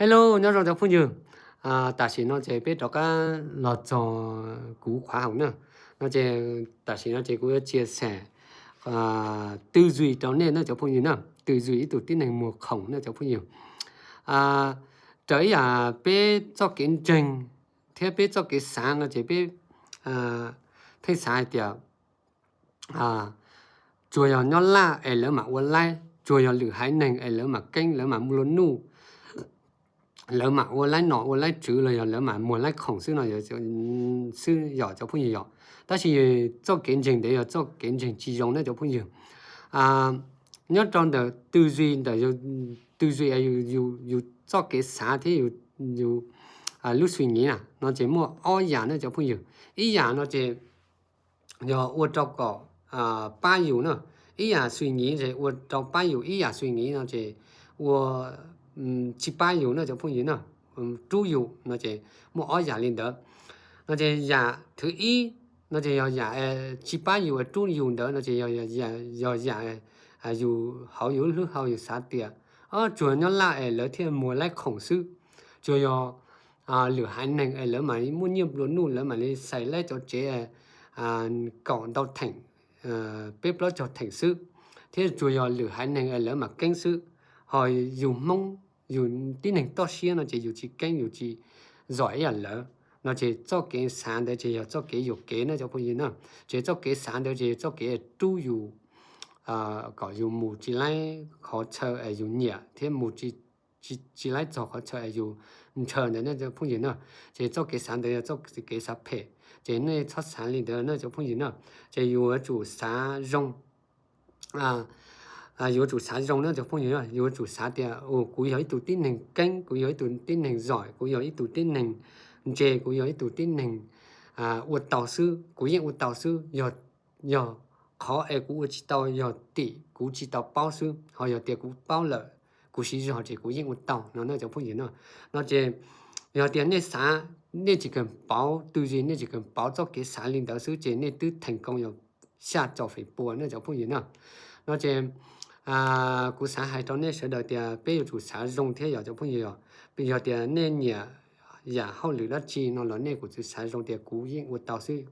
Hello, nhớ rồi cháu Phương Dường. Ta sĩ nó chỉ biết đó cái lọt trò cú khóa học nữa. Nó chỉ ta sĩ nó chỉ có chia sẻ tư duy đó nên nó cháu Phương Dường nữa. Tư duy từ tin này mùa khổng nó cháu Phương Dường. Tới biết cho kiến trình, thế biết cho cái sáng nó chỉ biết thấy sai thì chủ yếu nó là ở lỡ mà online lại, chủ yếu lửa hải nền ở lỡ mà kênh lỡ mà muốn nu lỡ mà我来拿我来煮了呀，lỡ mà muốn来控制呢，就是要就不一样。但是做kiến trình để做kiến trình chỉ dùng nó就不一样。nhớ trong đời tư duy đời tư duy yêu cho cái xã thế yêu lúc suy nghĩ nè, nó chỉ mua ở nhà nó就不一样，一样nó chỉ giờ我照搞把油呢，一样suy nghĩ thì 我照把油一样suy nghĩ nó chỉ 我chỉ把油那就不一样，猪油那就莫二家里的，那就压thứ一，那就要压chỉ把油猪油的，那就要压油好油绿好油啥的，主要là lỡ thì mua lại khổng sư, chủ yếu lửa hai nền lỡ mà mua nhiều luôn nu lỡ mà đi xài lại cho chế cọng đau thành bếp lót cho thành sư, thế chủ yếu lửa hai nền lỡ mà canh sư, hỏi dùng mông dùng tin hình to xia nó chỉ dùng chỉ canh dùng chỉ giỏi lỡ nó chỉ cho cái sản để chỉ cho cái dùng cái nó cho bao nhiêu nữa chỉ cho cái sản để chỉ cho cái tu dùng có dùng mù chỉ lấy khó chờ dùng nhẹ thế mù chỉ lấy cho khó chờ dùng chờ để nó cho bao nhiêu nữa chỉ cho cái sản để cho cái sản phẩm chỉ này cho sản liền để nó cho bao nhiêu nữa chỉ dùng chủ sản rong有主啥用呢？就朋友有主啥的古有一度丁能跟，古有一度丁能giỏi，古有一度丁能借，古有一度丁能我导师，古也我导師有考古知道有地，古知道包師，還有啲古包了，古時就係古也我導，那就朋友呢，那就有啲那啥，那幾個包對住那幾個包做嘅啥領導師，即那都成功有下晝肥波，那就朋友呢，那就。cú xã hai trong này sẽ đợi tiền bây giờ chủ xã dùng thế giờ cho phong nhiều bây giờ tiền nên nhà giả hậu lửa đất chi nó lớn này của chủ xã dùng tiền cú yên của tàu sư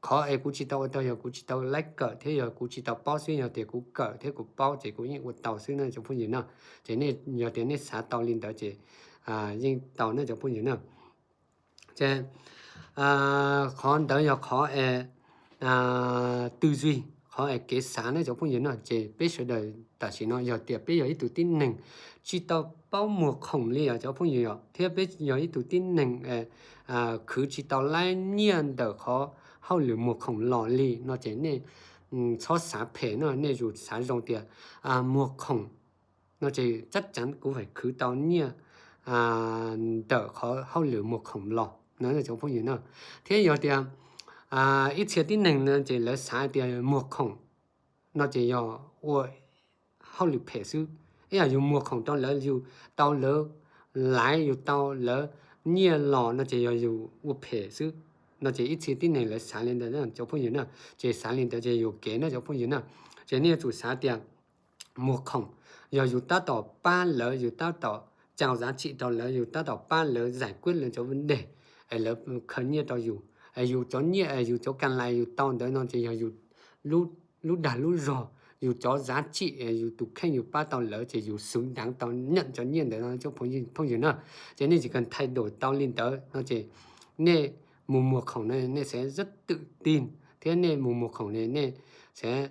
khó ai cú chỉ tàu giờ cú chỉ tàu lấy cỡ thế giờ cú chỉ tàu bao sư giờ tiền cú cỡ thế cú bao chỉ cú yên của tàu sư này cho phong nhiều nào thế này giờ tiền này xã tàu liên đợi chỉ yên tàu này cho phong nhiều nào chứ khó đợi giờ khó tư duy họ cái sáng này giống như nó chỉ biết sự đời ta chỉ nói giờ tiệp biết giờ ít tuổi tin nền chỉ tao bao mùa khổng lồ ở chỗ phong nhiều thế biết giờ ít tuổi tin nền cứ chỉ tao lại nhiên đỡ khó hậu lửa mùa khổng lồ lì nó chỉ nên cho xã phê nó nên dù xã rong tiệp mùa khổng nó chỉ chắc chắn cũng phải cứ tao nhiên đỡ khó hậu lửa mùa khổng lồ nó là chỗ phong nhiều nó thế giờ tiệp ít chia tin nền nó chỉ là xã tiệp mùa khổng nó chỉ có hậu lực phê sư ấy dùng mùa khổng tao lỡ dùng tao lỡ lái dùng tao lỡ nhiều lò nó chỉ có dùng phê sư nó chỉ ít tin này là sáng lên đó cho phong nữa chỉ sáng lên đó chỉ dùng kế nó cho phong nữa chỉ nên chủ sáng tiền mùa khổng giờ dùng tao tỏ ba lỡ dùng tao tỏ chào giá trị tao lỡ dùng tao tỏ ba lỡ giải quyết lên cho vấn đề ấy lỡ khởi nhiên tao dùng cho nhiều dùng cho càng lại dùng tao đó nó chỉ có dùng lúc đã lúc rồi dù cho giá trị dù tụ khen dù ba tàu lỡ chỉ dù xứng đáng tàu nhận cho nhiên để nó cho phong gì nữa cho nên chỉ cần thay đổi tàu lên tới nó chỉ nên mùa khổng này nên sẽ rất tự tin thế nên mùa khổng này nên sẽ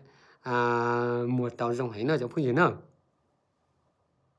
mùa tàu rồng hay nó cho phong gì nữa